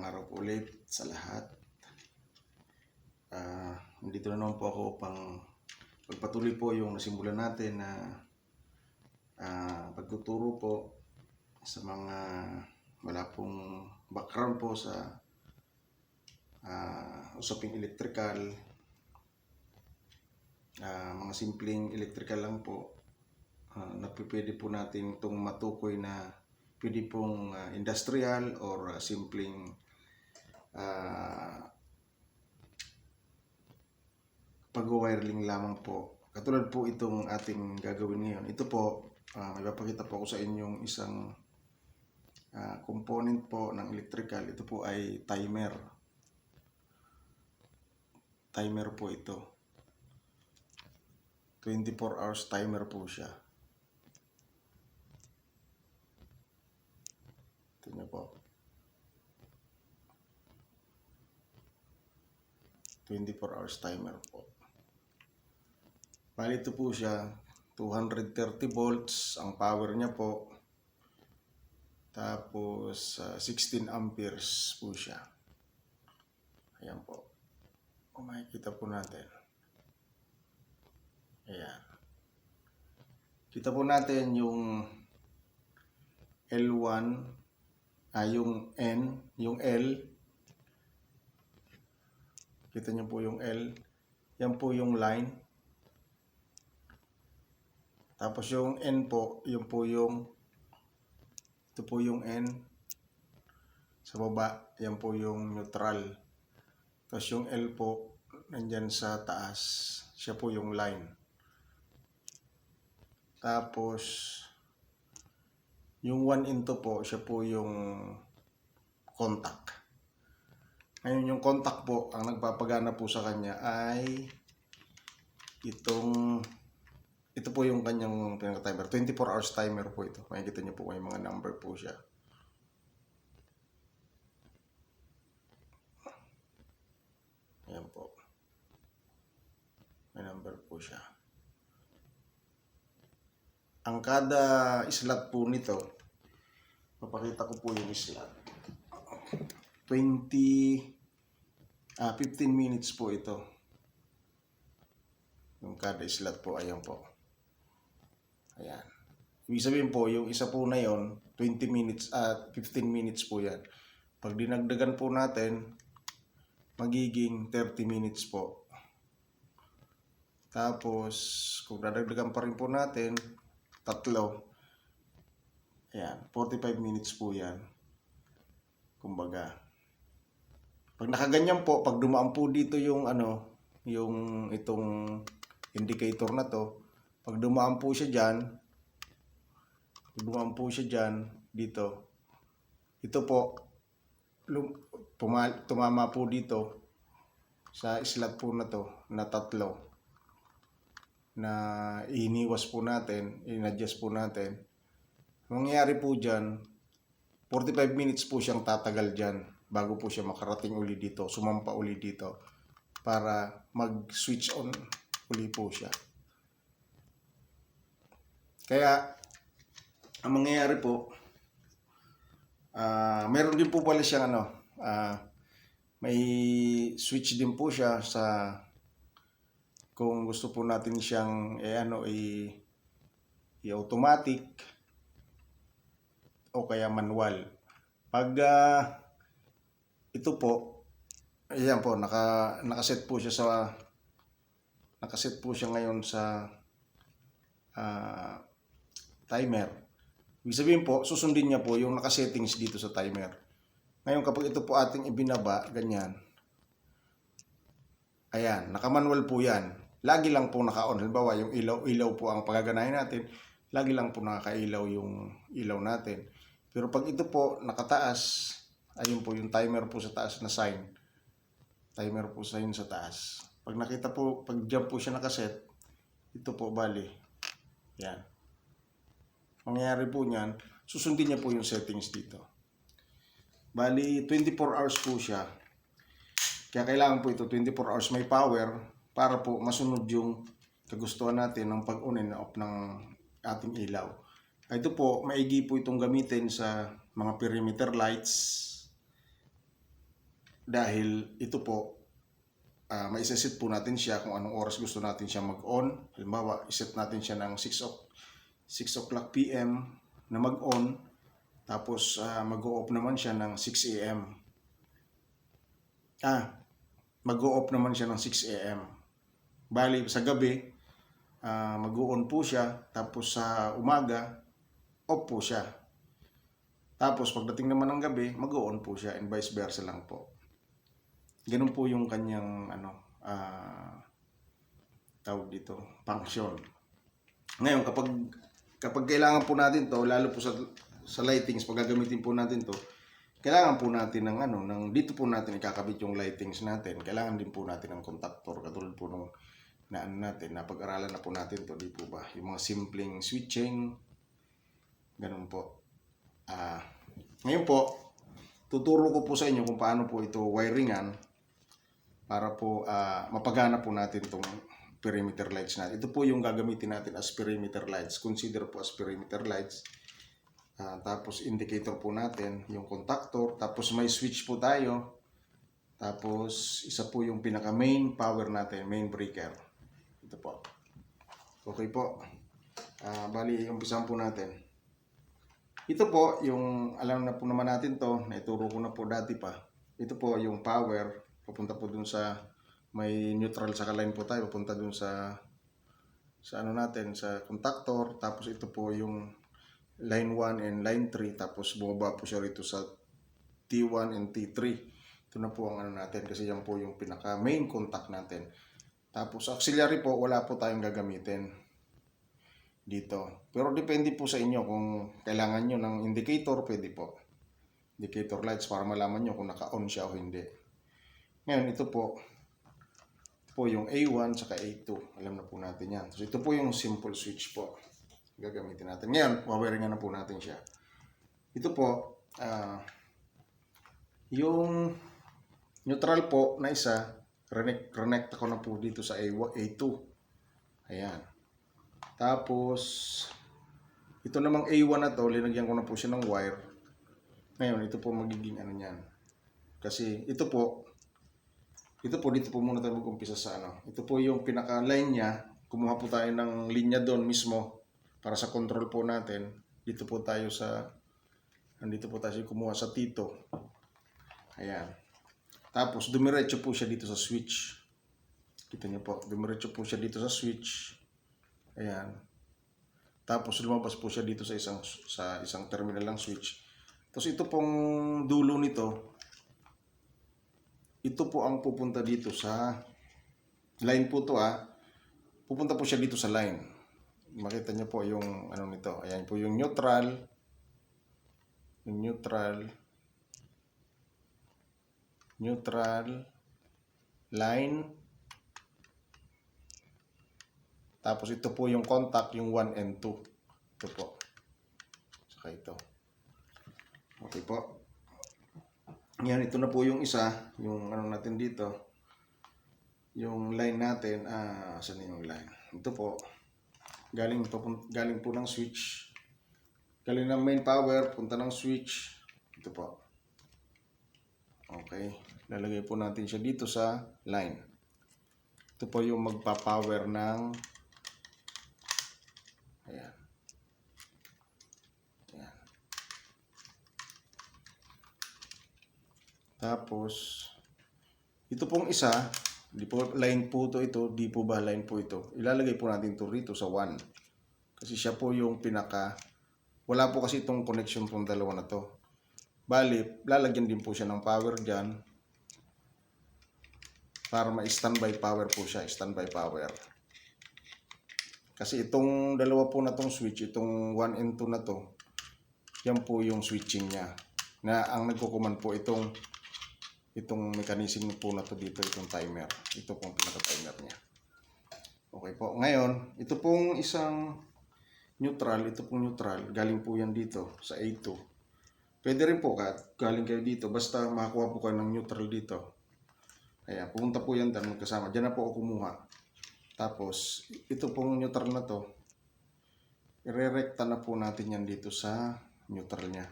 Magandang araw po ulit sa lahat. Nandito na naman po ako upang pagpatuloy po yung nasimulan natin na pagtuturo po sa mga wala pong background po sa usaping electrical. Mga simpleng electrical lang po na pwede po natin itong matukoy na pwede pong industrial or simpleng pag-wiring lamang po. Katulad po itong ating gagawin ngayon. Ito po, ipapakita po ako sa inyong isang component po ng electrical. Ito po ay timer. Timer po ito. 24 hours timer po siya. Ito niyo po. 24 hours timer po. Bali ito po siya, 230 volts ang power niya po. Tapos 16 amperes po siya. Ayan po. Kung makikita po natin. Ayan. Kita po natin yung L1, yung N, yung L. Kita niyo po yung L. Yan po yung line. Tapos yung N po, yun po yung, ito po yung N. Sa baba, yan po yung neutral. Tapos yung L po, nandyan sa taas. Siya po yung line. Tapos, yung 1 into po, siya po yung contact. Ngayon yung contact po, ang nagpapagana po sa kanya ay ito po yung kanyang timer. 24 hours timer po ito. Makikita niyo po may mga number po siya. Ayan po. May number po siya. Ang kada slot po nito, papakita ko po yung slot. 15 minutes po ito. Yung kada slot po, ayan po. Ayan. Ibig sabihin po, yung isa po na yon 20 minutes at 15 minutes po yan. Pag dinagdagan po natin, magiging 30 minutes po. Tapos, kung dadagdagan pa rin po natin, tatlo. Ayan, 45 minutes po yan. Kumbaga. Pag nakaganyan po, pag dumaan po dito yung yung itong indicator na to, pag dumaan po siya dyan, dito, ito po, tumama po dito sa slot po na to, na tatlo, na iniwas po natin, in-adjust po natin. Mangyayari po dyan, 45 minutes po siyang tatagal dyan bago po siya makarating uli dito, sumampa uli dito para mag-switch on uli po siya. Kaya, ang mangyayari po, meron din po pala siyang may switch din po siya sa kung gusto po natin siyang i-automatic o kaya manual. Pag ito po, ayan po, nakaset po siya ngayon sa timer. Ibig sabihin po, susundin niya po yung nakasettings dito sa timer. Ngayon kapag ito po ating ibinaba, ganyan. Ayan, nakamanual po yan. Lagi lang po naka-on. Halimbawa, yung ilaw po ang pagaganahin natin. Lagi lang po nakailaw yung ilaw natin. Pero pag ito po nakataas, ayun po yung timer po sa taas na sign. Timer po sign sa taas. Pag nakita po, pag dyan po siya nakaset, ito po bali. Yan. Mangyayari po niyan, susundin niya po yung settings dito. Bali, 24 hours po siya. Kaya kailangan po ito, 24 hours may power para po masunod yung kagustuhan natin ng pag-on and off ng ating ilaw. Ito po, maigi po itong gamitin sa mga perimeter lights. dahil ito po, maiseset po natin siya kung anong oras gusto natin siya mag-on. Halimbawa, iset natin siya ng 6 o'clock PM na mag-on. Tapos mag-o-off naman siya ng 6 AM. Mag-o-off naman siya ng 6 AM. Bali, sa gabi, mag-on po siya. Tapos sa umaga, off po siya. Tapos pagdating naman ng gabi, mag-on po siya and vice versa lang po. Ganun po yung kanyang tawag dito, function. Ngayon, kapag kailangan po natin to, lalo po sa lightings, pag gagamitin po natin to, kailangan po natin ng dito po natin ikakabit yung lightings natin. Kailangan din po natin ng contactor, katulad po nung natin, napag-aralan na po natin to, di po ba? Yung mga simpleng switching, ganun po. Ngayon po, tuturo ko po sa inyo kung paano po ito wiringan para po mapagana po natin itong perimeter lights natin. Ito po yung gagamitin natin as perimeter lights. Consider po as perimeter lights. Tapos indicator po natin, yung contactor. Tapos may switch po tayo. Tapos isa po yung pinaka main power natin, main breaker. Ito po. Okay po. Bali, umpisahan po natin. Ito po yung, alam na po naman natin to, naituro ko na po dati pa. Ito po yung power. Papunta po dun sa may neutral sa line po tayo, papunta dun sa natin, sa contactor. Tapos ito po yung line 1 and line 3, tapos bumaba po siya rito sa T1 and T3. Ito na po ang natin kasi yan po yung pinaka main contact natin. Tapos auxiliary po, wala po tayong gagamitin dito. Pero depende po sa inyo kung kailangan nyo ng indicator, pwede po. Indicator lights para malaman nyo kung naka-on siya o hindi. Ngayon, ito po yung A1 saka A2. Alam na po natin yan. So, ito po yung simple switch po. Gagamitin natin. Ngayon, wawiringan na po natin siya. Ito po, yung neutral po na isa, connect ako na po dito sa A2. Ayan. Tapos, ito namang A1 na to, linagyan ko na po siya ng wire. Ngayon, ito po magiging niyan. Kasi ito po, dito po muna tayo mag-umpisa sa Ito po yung pinaka-line niya. Kumuha po tayo ng linya doon mismo para sa control po natin. Dito po tayo nandito po tayo kumuha sa Tito. Ayan. Tapos, dumiretso po siya dito sa switch. Kita niyo po, dumiretso po siya dito sa switch. Ayan. Tapos, lumabas po siya dito sa isang terminal ng switch. Tapos, ito pong dulo nito, ito po ang pupunta dito sa line po to pupunta po siya dito sa line. Makita niyo po yung nito. Ayan po yung neutral. Yung neutral line. Tapos ito po yung contact, yung 1 and 2. Ito po. Saka ito. Okay po. Yan, ito na po yung isa, yung natin dito. Yung line natin, saan yung line? Ito po, galing po ng switch. Galing ng main power, punta ng switch. Ito po. Okay, lalagay po natin siya dito sa line. Ito po yung magpa-power ng ayan. Tapos, ito pong isa, di po line po ito, di po ba line po ito. Ilalagay po natin ito rito sa 1. Kasi siya po yung pinaka, wala po kasi itong connection pong dalawa na to. Bali, lalagyan din po siya ng power dyan. Para ma-standby power po siya, standby power. Kasi itong dalawa po na tong switch, itong 1 and 2 na to, yan po yung switching niya. Na ang nagkukuman po itong mechanism po na to dito, itong timer. Ito pong pinaka-timer niya. Okay po. Ngayon, ito pong isang neutral, galing po yan dito sa A2. Pwede rin po galing kayo dito, basta makakuha po kayo ng neutral dito. Ayan, pumunta po yan dyan magkasama. Diyan na po ako kumuha. Tapos, ito pong neutral na to, ire-recta na po natin yan dito sa neutral niya.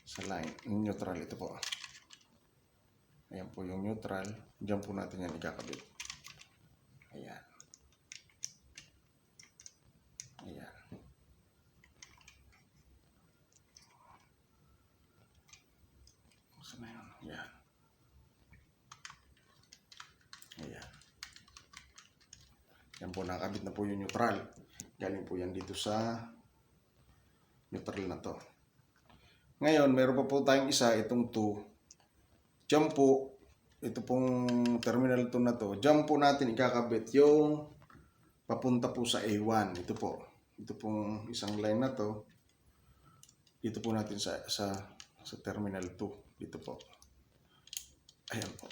Sa line, neutral ito po. Ayan po yung neutral. Diyan po natin yan ikakabit. Ayan. Ayan. Saan na yun? Ayan. Ayan. Yan po, nakakabit na po yung neutral. Galing po yan dito sa neutral na to. Ngayon, meron pa po tayong isa, itong 2. Diyan po, ito pong terminal 2 na to. Diyan po natin ikakabit yung papunta po sa A1. Ito po. Ito pong isang line na to. Dito po natin sa terminal 2. Dito po. Ayan po.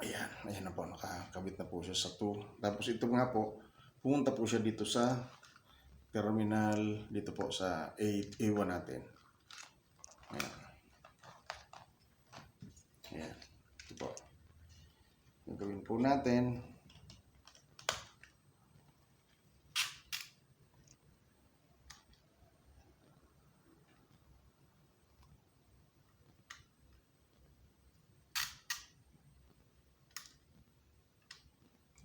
Ayan. Ayan na po. Nakakabit na po siya sa 2. Tapos ito nga po, pumunta po siya dito sa terminal, dito po sa A1 natin. Ayan. Ayan. Ito po. Yung gawin po natin,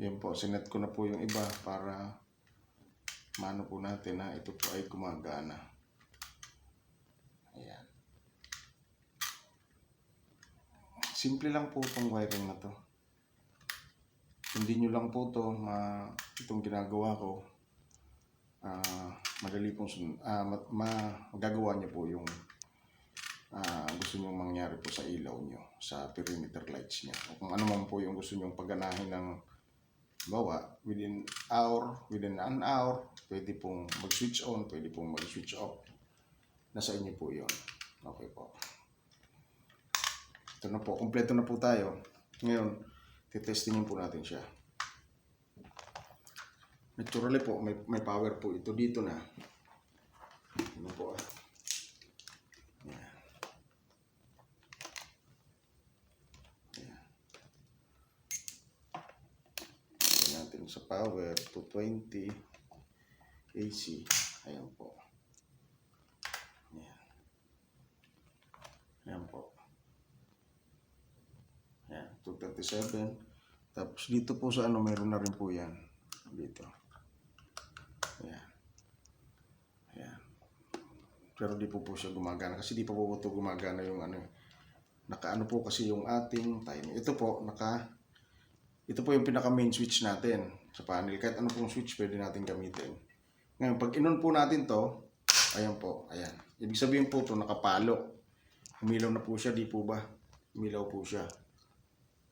yun po, sinet ko na po yung iba para mano po natin na ito po ay gumagana. Ayan. Simple lang po itong wiring na to. Hindi nyo lang po to itong ginagawa ko. Madali pong magagawa nyo po yung gusto nyo mangyari po sa ilaw nyo, sa perimeter lights nyo. O kung ano man po yung gusto nyo paganahin ng within an hour, pwede pong mag-switch on, pwede pong mag-switch off. Nasa inyo po yun. Okay po. Ito na po, kompleto na po tayo. Ngayon, titestingin po natin siya. Naturally po, may power po ito dito na. Ano po Ayan. Ayan. Ayan natin sa power, 220 AC. Ayan po. Ayan. Ayan po. Ayan, 237. Tapos dito po sa meron na rin po yan. Dito. Ayan. Ayan. Pero di po siya gumagana. Kasi di pa po ito gumagana yung nakaano po kasi yung ating timing. Ito po, ito po yung pinaka main switch natin sa panel. Kahit ano pong switch pwede natin gamitin. Ngayon, pag in-on po natin to, ayan po, ayan. Ibig sabihin po ito, nakapalo. Umilaw na po siya, di po ba? Umilaw po siya.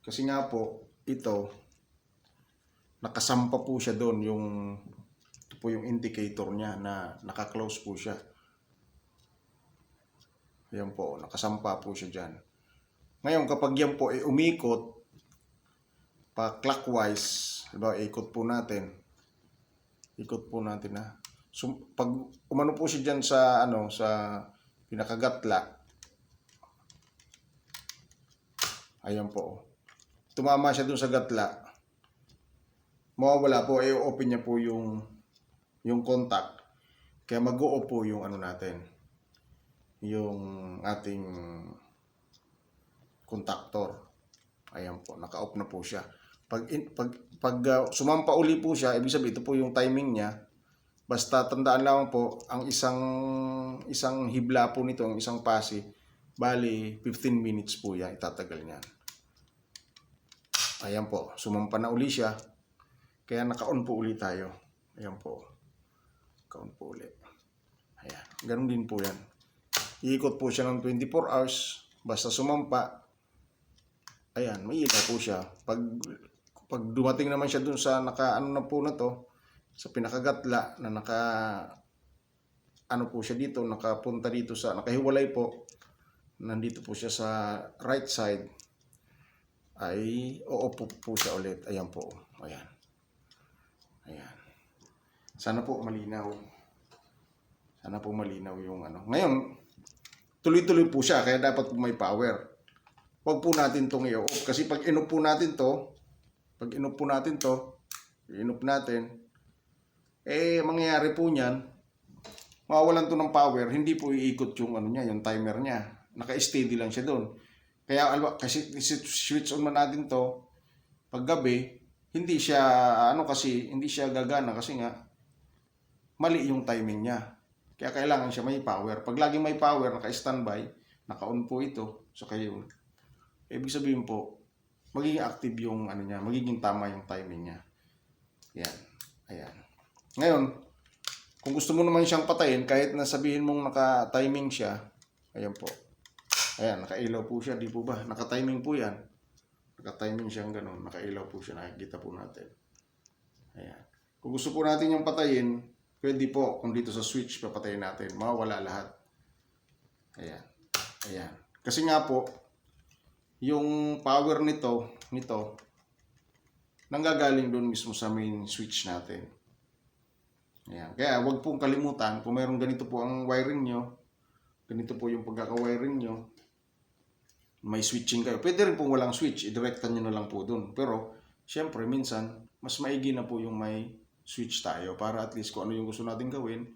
Kasi nga po, ito, nakasampa po siya doon, ito po yung indicator niya na naka-close po siya. Ayan po, nakasampa po siya dyan. Ngayon, kapag yan po ay umikot, pa clockwise, diba, ikot po natin na. So, pag umano po siya dyan sa, sa pinakagatla, ayan po, tumama siya dun sa gatla, mawawala po, i-open niya po yung contact. Kaya mag-o-off po yung natin, yung ating contactor. Ayan po, naka-off na po siya. Pag sumampa uli po siya, ibig sabihin ito po yung timing niya. Basta tandaan lang po, ang isang hibla po nito, ang isang pasi, bali 15 minutes po yan, itatagal niyan. Ayan po, sumampa na uli siya. Kaya naka-on po uli tayo. Ayan po. Naka-on po uli. Ayan, ganun din po yan. Iikot po siya ng 24 hours. Basta sumampa. Ayan, may ilaw po siya. Pag dumating naman siya dun sa naka-ano na po na to, sa pinakagatla na po siya dito, nakapunta dito sa, nakahiwalay po. Nandito po siya sa right side. Ay o-off po siya ulit. Ayan po. Ayan. Ayan. Sana po malinaw. Sana po malinaw yung Ngayon, tuloy-tuloy po siya. Kaya dapat po may power. Huwag po natin itong i-off. Kasi pag in-off po natin to, i-off natin, mangyayari po niyan, mawawalan to ng power, hindi po iikot yung ano niya, yung timer niya. Naka-steady lang siya doon. Kaya kasi switch on man natin to pag gabi, hindi siya hindi siya gagana kasi nga mali yung timing niya. Kaya kailangan siya may power. Pag laging may power, naka-standby, naka-on po ito, so kayo. Ibig sabihin po, magiging active yung ano niya, magiging tama yung timing niya. Yan. Ayan. Ngayon, kung gusto mo naman siyang patayin, kahit na sabihin mong naka-timing siya, ayan po. Ayan, nakailaw po siya, di po ba? Naka-timing po yan. Naka-timing siyang ganun, nakailaw po siya, nakikita po natin. Ayan. Kung gusto po natin yung patayin, pwede po, kung dito sa switch, papatayin natin. Mawawala lahat. Ayan. Ayan. Kasi nga po, yung power nito, nanggagaling doon mismo sa main switch natin. Ayan. Kaya wag pong kalimutan, kung mayroong ganito po ang wiring nyo, ganito po yung pagkaka-wiring nyo, may switching kayo. Pwede rin pong walang switch, i-directan nyo na lang po doon. Pero, syempre, minsan, mas maigi na po yung may switch tayo para at least kung ano yung gusto natin gawin,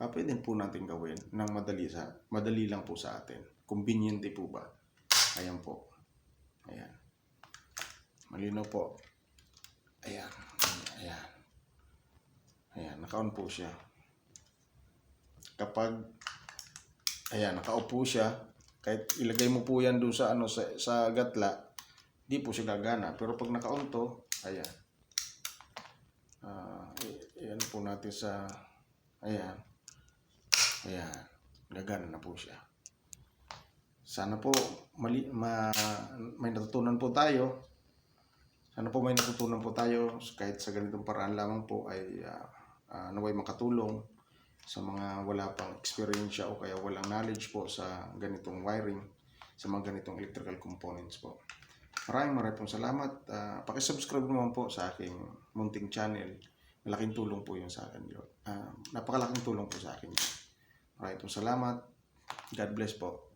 pwede po natin gawin ng madali lang po sa atin. Convenient po ba? Ayan po. Ayan. Malinaw po. Ayan. Ayan. Ayan. Naka-on po siya. Kapag nakaupo siya, kahit ilagay mo po yan doon sa sa gatla, di po siya gagana. Pero pag naka-on to, ayan. Ayan po natin sa ayan. Gagana na po siya. Sana po may natutunan po tayo. Sana po may natutunan po tayo kahit sa ganitong paraan lamang po ay naway makatulong sa mga wala pang experience o kaya walang knowledge po sa ganitong wiring, sa mga ganitong electrical components po. Maraming pong salamat. Paki-subscribe naman po sa aking munting channel. Malaking tulong po yun sa akin. Napakalaking tulong po sa akin. Maraming pong salamat. God bless po.